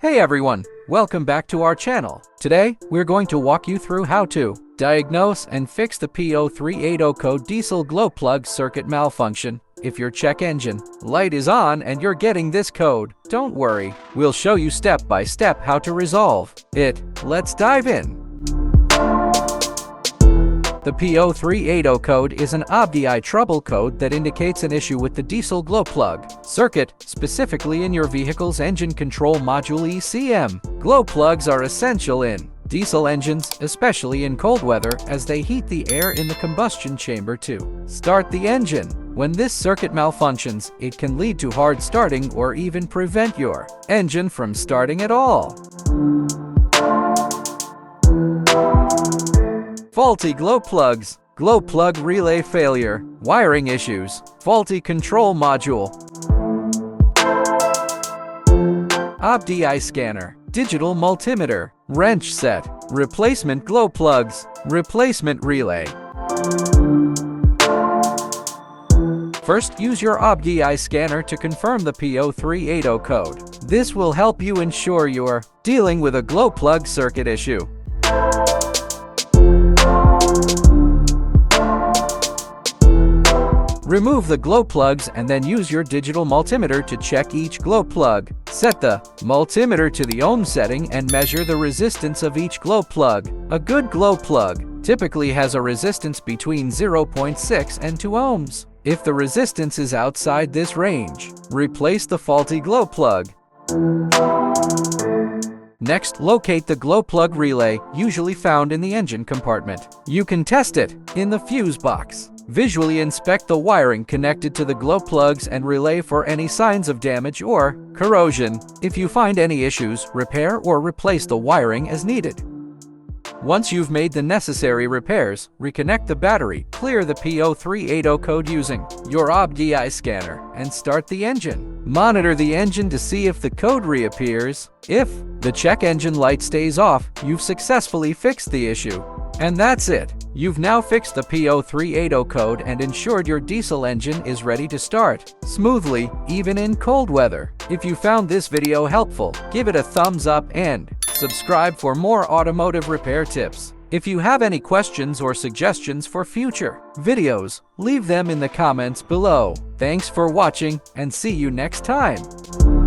Hey everyone, welcome back to our channel. Today, we're going to walk you through how to diagnose and fix the P0380 code diesel glow plug circuit malfunction. If your check engine light is on and you're getting this code, don't worry. We'll show you step by step how to resolve it. Let's dive in. The P0380 code is an OBDI trouble code that indicates an issue with the diesel glow plug circuit, specifically in your vehicle's engine control module ECM. Glow plugs are essential in diesel engines, especially in cold weather, as they heat the air in the combustion chamber to start the engine. When this circuit malfunctions, it can lead to hard starting or even prevent your engine from starting at all. Faulty glow plugs, glow plug relay failure, wiring issues, faulty control module, OBDI scanner, digital multimeter, wrench set, replacement glow plugs, replacement relay. First, use your OBDI scanner to confirm the P0380 code. This will help you ensure you're dealing with a glow plug circuit issue. Remove the glow plugs and then use your digital multimeter to check each glow plug. Set the multimeter to the ohm setting and measure the resistance of each glow plug. A good glow plug typically has a resistance between 0.6 and 2 ohms. If the resistance is outside this range, replace the faulty glow plug. Next, locate the glow plug relay, usually found in the engine compartment. You can test it in the fuse box. Visually inspect the wiring connected to the glow plugs and relay for any signs of damage or corrosion. If you find any issues, repair or replace the wiring as needed. Once you've made the necessary repairs, reconnect the battery, clear the P0380 code using your OBDI scanner, and start the engine. Monitor the engine to see if the code reappears. If the check engine light stays off, you've successfully fixed the issue. And that's it. You've now fixed the P0380 code and ensured your diesel engine is ready to start smoothly, even in cold weather. If you found this video helpful, give it a thumbs up and subscribe for more automotive repair tips. If you have any questions or suggestions for future videos, leave them in the comments below. Thanks for watching and see you next time.